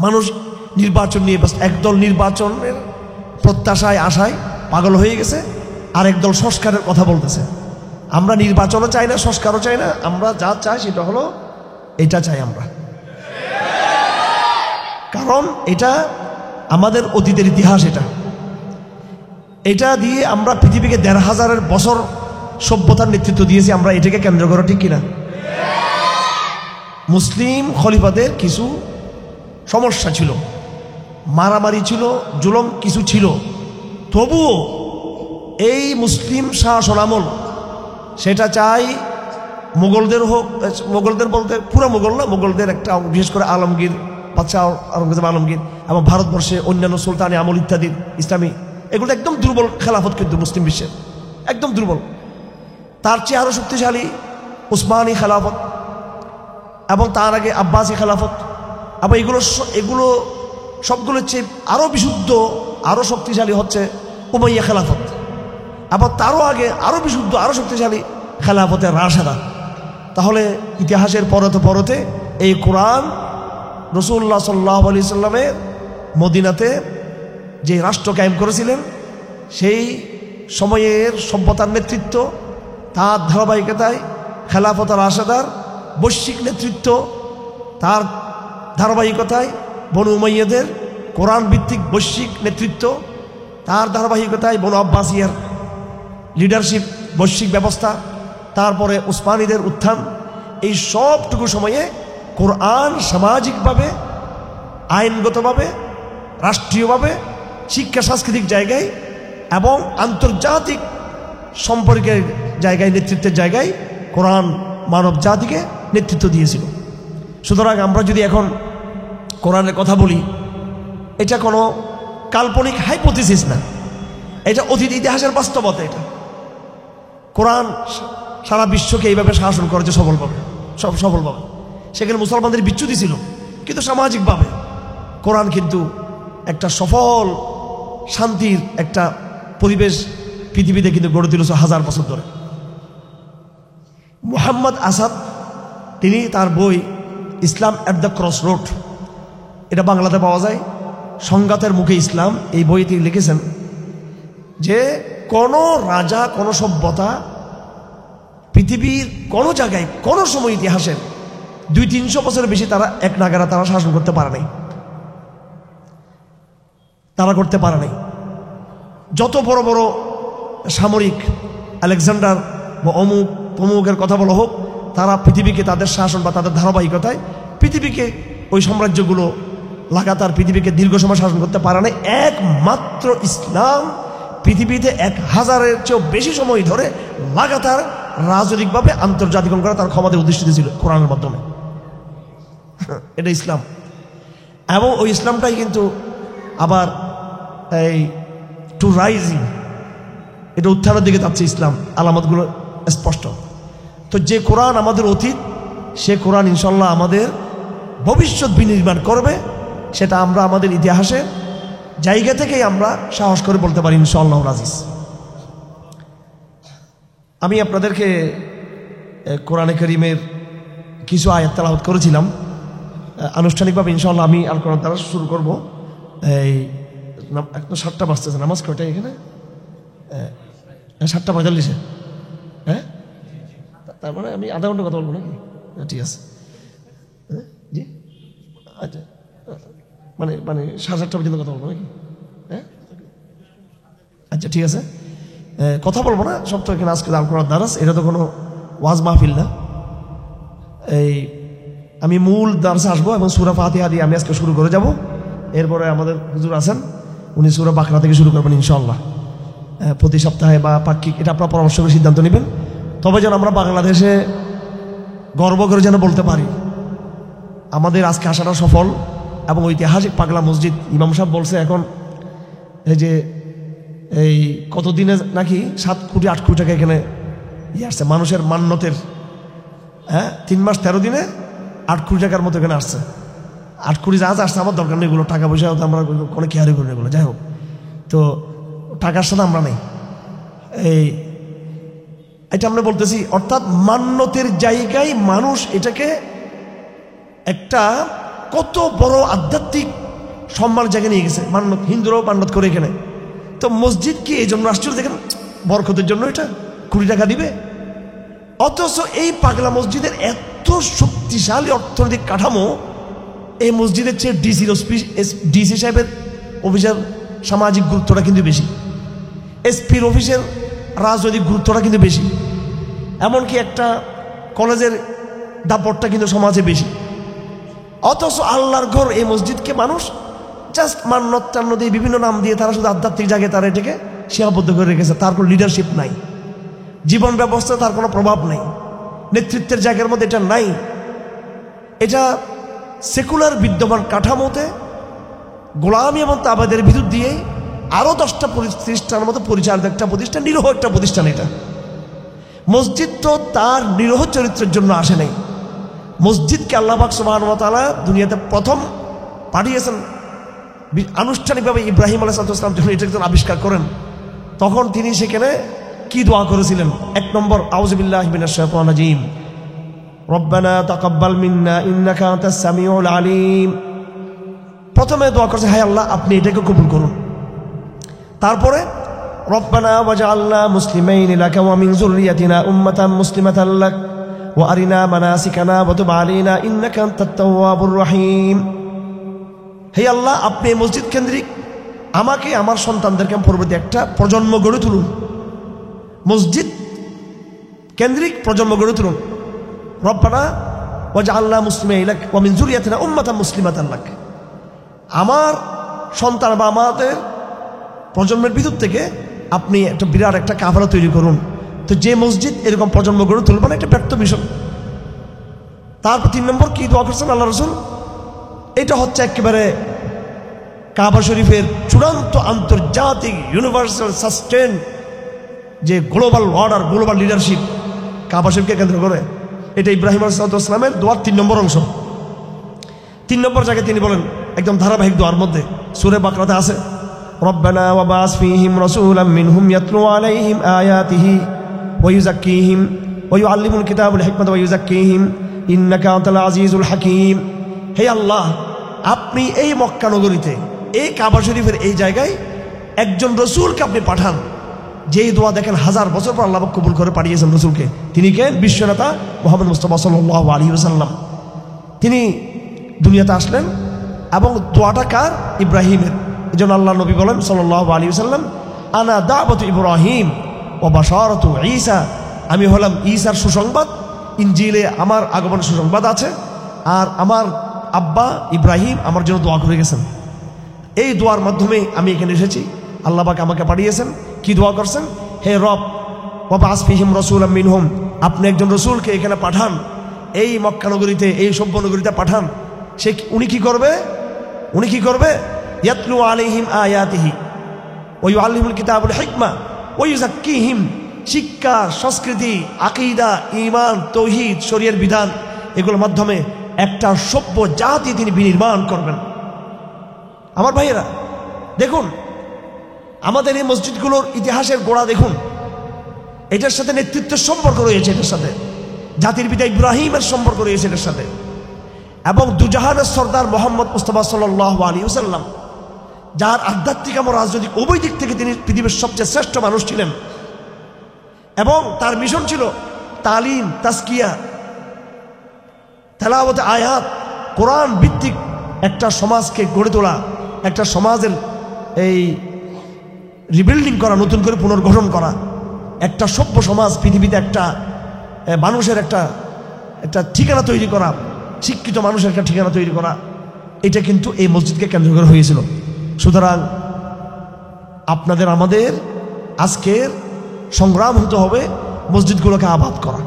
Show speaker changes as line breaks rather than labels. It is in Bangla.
মানুষ নির্বাচন নিয়ে ব্যস্ত, একদল নির্বাচনের প্রত্যাশায় আশায় পাগল হয়ে গেছে, আর একদল সংস্কারের কথা বলতেছে। আমরা নির্বাচনও চাই না, সংস্কারও চাই না, আমরা যা চাই সেটা হলো এটা চাই আমরা, কারণ এটা আমাদের অতীতের ইতিহাস। এটা দিয়ে আমরা পৃথিবীকে ১৫০০ বছর সভ্যতার নেতৃত্ব দিয়েছি, আমরা এটাকে কেন্দ্র করে, ঠিক কিনা? মুসলিম খলিফাদের কিছু সমস্যা ছিল, মারামারি ছিল, জুলুম কিছু ছিল, তবুও এই মুসলিম শাসন আমল সেটা চাই মুঘলদের হোক, মুঘলদের বলতে পুরো মুঘল না, মুঘলদের একটা বিশেষ করে আলমগীর বাদশাহ আওরঙ্গজেব আলমগীর এবং ভারতবর্ষে অন্যান্য সুলতানি আমল ইত্যাদি ইসলামী, এগুলো একদম দুর্বল খেলাফত, কিন্তু মুসলিম বিশ্বের একদম দুর্বল। তার চেয়ে আরও শক্তিশালী উসমানী খেলাফত এবং তার আগে আব্বাসী খেলাফত, এবং এগুলো সবগুলোর চেয়ে আরও বিশুদ্ধ, আরও শক্তিশালী হচ্ছে উমাইয়া খেলাফত, এবং তারও আগে আরও বিশুদ্ধ, আরও শক্তিশালী খেলাফতের রাশেদা। তাহলে ইতিহাসের পরতে পরতে এই কোরআন রাসূলুল্লাহ সাল্লাল্লাহু আলাইহি সাল্লামের মদিনাতে যে রাষ্ট্র কায়েম করেছিলেন, সেই সময়ের সভ্যতার নেতৃত্ব, তার ধারাবাহিকতায় খেলাফত রাশেদার বৈশ্বিক নেতৃত্ব, তার ধারাবাহিকতায় বনু উমাইয়াদের কোরআন ভিত্তিক বৈশ্বিক নেতৃত্ব, তার ধারাবাহিকতায় বনু আব্বাসিয়ার লিডারশিপ বৈশ্বিক ব্যবস্থা, তারপরে উসমানীদের উত্থান, এই সবটুকু সময়ে কোরআন সামাজিকভাবে, আইনগতভাবে, রাষ্ট্রীয়ভাবে, শিক্ষা সাংস্কৃতিক জায়গায় এবং আন্তর্জাতিক সম্পর্কের জায়গায়, নেতৃত্বের জায়গায় কোরআন মানব জাতিকে নেতৃত্ব দিয়েছিল। সুতরাং আমরা যদি এখন কোরআনের কথা বলি, এটা কোনো কাল্পনিক হাইপোথিসিস না, এটা অতীত ইতিহাসের বাস্তবতা। এটা কোরআন সারা বিশ্বকে এইভাবে শাসন করেছে সফলভাবে। সেখানে মুসলমানদের বিচ্যুতি ছিল, কিন্তু সামাজিকভাবে কোরআন কিন্তু একটা সফল শান্তির একটা পরিবেশ পৃথিবীতে কিন্তু গড়ে তুলেছে 1000 বছর ধরে। মুহাম্মদ আসাদ তিনি তার বই ইসলাম অ্যাট দ্য ক্রস রোড, এটা বাংলাতে পাওয়া যায়, সংঘাতের মুখে ইসলাম, এই বই তিনি লিখেছেন যে কোনো রাজা, কোনো সভ্যতা পৃথিবীর কোনো জায়গায় কোনো সময় ইতিহাসের 200-300 বছরের বেশি তারা এক নাগারা তারা শাসন করতে পারে নাই, তারা করতে পারে নাই। যত বড় বড় সামরিক আলেকজান্ডার বা অমুক তমুকের কথা বলা হোক, তারা পৃথিবীকে তাদের শাসন বা তাদের ধারাবাহিকতায় পৃথিবীকে, ওই সাম্রাজ্যগুলো লাগাতার পৃথিবীকে দীর্ঘ সময় শাসন করতে পারে নাই। একমাত্র ইসলাম পৃথিবীতে 1000-এর চেয়েও বেশি সময় ধরে লাগাতার রাজনৈতিকভাবে আন্তর্জাতিকরণ করা তার ক্ষমতায় অধিষ্ঠিত ছিল কোরআনের মাধ্যমে। এটা ইসলাম, এবং ওই ইসলামটাই কিন্তু আবার এই টু রাইজিং, এটা উত্থানের দিকে যাচ্ছে ইসলাম, আলামতগুলো স্পষ্ট। তো যে কোরআন আমাদের অতীত, সে কোরআন ইনশাল্লাহ আমাদের ভবিষ্যৎ বিনির্মাণ করবে, সেটা আমরা আমাদের ইতিহাসের জায়গা থেকেই আমরা সাহস করে বলতে পারি ইনশাআল্লাহ আজিজ। আমি আপনাদেরকে কোরআনে কারীমের কিছু আয়াত তেলাওয়াত করেছিলাম, আনুষ্ঠানিকভাবে ইনশাআল্লাহ আমি আল কোরআন দ্বারা শুরু করব। এই 7টা বাজতেছে, নামাজ কয়টায় এখানে? 7:45। হ্যাঁ, তার মানে আমি আধা ঘন্টা কথা বলবো নাকি? ঠিক আছে, জি, আচ্ছা, মানে 7:30 পর্যন্ত কথা বলবো নাকি? হ্যাঁ, আচ্ছা ঠিক আছে, কথা বলবো না, সব তো এখানে আজকে আল কোরআন দারাস, এটা তো কোনো ওয়াজ মাহফিল না। এই আমি মূল দারসে আসবো এবং সূরা ফাতিহা দিয়ে আমি আজকে শুরু করে যাব। এরপরে আমাদের হুজুর আছেন, উনি সূরা বাকরা থেকে শুরু করবেন ইনশাআল্লাহ। প্রতি সপ্তাহে বা পাক্ষিক, এটা আপনার পরামর্শ করে সিদ্ধান্ত নেবেন। তবে যেন আমরা বাংলাদেশে গর্ব করে যেন বলতে পারি আমাদের আজকে আসাটা সফল। এবং ঐতিহাসিক পাগলা মসজিদ, ইমাম সাহেব বলছে এখন এই যে এই কতদিনে নাকি 7 কোটি 8 কোটি টাকা এখানে আসছে মানুষের মান্যতের, 3 মাস 13 দিনে 8 কোটি টাকার মতো এখানে আসছে। 8 কোটি যা আসছে আমার দরকার নেই, এগুলো টাকা পয়সা আমরা কোনো কেয়ারই করি না এগুলো, যাই হোক। তো টাকার সাথে আমরা নেই, এটা আমরা বলতেছি। অর্থাৎ মান্যতের জায়গায় মানুষ এটাকে একটা কত বড় আধ্যাত্মিক সম্মান জায়গায় নিয়ে গেছে, মান্নত, হিন্দুরাও মান্নত করে এখানে। তো মসজিদ কি এই জন্য রাষ্ট্র দেখেন বরকতের জন্য এটা 20 টাকা দিবে? অথচ এই পাগলা মসজিদের এত শক্তিশালী অর্থনৈতিক কাঠামো, এই মসজিদের চেয়ে ডিসি সাহেবের অফিসের সামাজিক গুরুত্বটা কিন্তু বেশি, এসপির অফিসের রাজনৈতিক গুরুত্বটা কিন্তু বেশি, এমনকি একটা কলেজের দাপটটা কিন্তু সমাজে বেশি। অথচ আল্লাহর ঘর এই মসজিদকে মানুষ জাস্ট মান্নত টান্ন দিয়ে বিভিন্ন নাম দিয়ে তারা শুধু আধ্যাত্মিক জায়গায় তারা এটাকে সীমাবদ্ধ করে রেখেছে। তার কোনো লিডারশিপ নাই, জীবন ব্যবস্থায় তার কোনো প্রভাব নেই, নেতৃত্বের জায়গার মধ্যে এটা নাই। এটা সেকুলার বিদ্যমান কাঠামোতে গোলামি এবং তাবাদের ভিতর দিয়ে আরও 10টা প্রতিষ্ঠানের মতো পরিচালিত একটা প্রতিষ্ঠান, নিরহ একটা প্রতিষ্ঠান। এটা মসজিদ তো তার নিরহ চরিত্রের জন্য আসে নাই। মসজিদকে আল্লাহ পাক সুবহানাহু ওয়া তাআলা দুনিয়াতে প্রথম পাঠিয়েছেন আনুষ্ঠানিকভাবে। ইব্রাহিম আলাইহিস সালাম যখন এটা আবিষ্কার করেন, তখন তিনি সেখানে কি দোয়া করেছিলেন? 1 নম্বর, আউযু বিল্লাহি মিনাশ শাইতানির রাজীম, রব্বানা তাকাব্বাল মিন্না ইন্নাকা আনতাস সামিউল আলিম। প্রথমে দোয়া করছে, হায় আল্লাহ আপনি এটাকে কবুল করুন। তারপরে রব্বানা ওয়াজআলনা মুসলিমাইন লাকা ওয়া মিন যুররিয়াতিনা উম্মাতান মুসলিমাতান লাক ওয়া আরিনা মানাসিকানা ওয়া তুব আলাইনা ইন্নাকা আনতাত তাওয়াবুর রহিম। হে আল্লাহ, আপনি মসজিদ কেন্দ্রিক আমাকে, আমার সন্তানদেরকে পরবর্তী একটা প্রজন্ম গড়ে তুলুন, মসজিদ কেন্দ্রিক প্রজন্ম গড়ে তুলুন। রব্বানা ওয়াজআলনা মুসলিমাইন লাক ওয়া মিন যুররিয়াতিনা উম্মাতান মুসলিমাতান লাক, আমার সন্তান বা আমাদের প্রজন্মের ভিতর থেকে আপনি একটা বিরাট একটা কাফেলা তৈরি করুন। তো যে মসজিদ এরকম প্রজন্ম গড়ে তুলবে না, এটা ব্যর্থ মিশন। তারপর 3 নম্বর কি দোয়া করছেন আল্লাহ রাসূল? এটা হচ্ছে একেবারে কাবা শরীফের চূড়ান্ত আন্তর্জাতিক ইউনিভার্সাল সাস্টেন যে গ্লোবাল অর্ডার, গ্লোবাল লিডারশিপ কাবা শরীফকে কেন্দ্র করে। এটা ইব্রাহিম আলাইহিস সালামের দোয়ার 3 নম্বর অংশ। 3 নম্বর জায়গায় তিনি বলেন, একদম ধারাবাহিক দোয়ার মধ্যে সূরা বাকরাতে আছে, রব্বানা ওয়াবাস ফীহিম রাসূলাম মিনহুম ইয়াতলু আলাইহিম আয়াতিহি ওয়া ইউযাক্কিহিম ওয়া ইউআল্লিমুল কিতাবা ওয়াল হিকমাতা ওয়া ইউযাক্কিহিম ইন্নাকা আনতাল আজিজুল হাকীম। হে আল্লাহ, আপনি এই মক্কা নগরীতে, এই কাবা শরীফের এই জায়গায় একজন রসুলকে আপনি পাঠান, যেই দোয়া দেখেন 1000 বছর পর আল্লাহ কবুল করে পাঠিয়েছেন রসুলকে। তিনি কে? বিশ্বনেতা মুহাম্মদ মুস্তাফা সাল্লাল্লাহু আলাইহি ওয়াসাল্লাম। তিনি দুনিয়াতে আসলেন এবং দোয়াটা কার? ইব্রাহিমের। এই জন্য আল্লাহ নবী বলেন সাল্লাল্লাহু আলাইহি ওয়াসাল্লাম, আনা দাওয়াতু ইব্রাহিম ওয়া বাশারাতু ঈসা, আমি হলাম ঈসার সুসংবাদ। ইনজিলে আমার আগমনের সুসংবাদ আছে, আর আমার আব্বা ইব্রাহিম আমার জন্য দোয়া করে গেছেন। এই দোয়ার মাধ্যমে আমি এখানে এসেছি, আল্লাহ পাক আমাকে পাঠিয়েছেন। কি দোয়া করছেন? হে রব, ওয়াবাস ফীহিম রাসূলাম মিনহুম, আপনি একজন রসুলকে এখানে পাঠান, এই মক্কা নগরীতে, এই সভ্য নগরীতে পাঠান। সে উনি কি করবে? উনি কি করবে? ইয়াতলু আলাইহিম আয়াতিহি ওয়া ইউআল্লিমুল কিতাবা ওয়াল হিকমা ওয়া ইউযাক্কিহিম, শিক্ষা, সংস্কৃতি, আকীদা, ঈমান, তাওহীদ, শরীয়তের বিধান, এগুলোর মাধ্যমে একটা সভ্য জাতি তিনি বিনির্মাণ করবেন। আমার ভাইয়েরা দেখুন, আমাদের এই মসজিদগুলোর ইতিহাসের গোড়া দেখুন, এটার সাথে নেতৃত্বের সম্পর্ক রয়েছে, এটার সাথে জাতির পিতা ইব্রাহিমের সম্পর্ক রয়েছে এটার সাথে, এবং দুজাহানের সর্দার মোহাম্মদ মুস্তাফা সাল্লাল্লাহু আলাইহি ওয়াসাল্লাম, যার আধ্যাত্মিক এবং রাজনৈতিক উভয় দিক থেকে তিনি পৃথিবীর সবচেয়ে শ্রেষ্ঠ মানুষ ছিলেন, এবং তার মিশন ছিল তালিম, তাজকিয়া, তেলাওয়াত আয়াত, কোরআন ভিত্তিক একটা সমাজকে গড়ে তোলা, একটা সমাজের এই রিবিল্ডিং করা, নতুন করে পুনর্গঠন করা, একটা সভ্য সমাজ পৃথিবীতে একটা মানুষের একটা ঠিকানা তৈরি করা, শিক্ষিত মানুষের একটা ঠিকানা তৈরি করা। এটা কিন্তু এই মসজিদকে কেন্দ্র করে হয়েছিল। সুতরাং আপনাদের আমাদের আজকের সংগ্রাম হতে হবে মসজিদগুলোকে আবাদ করা।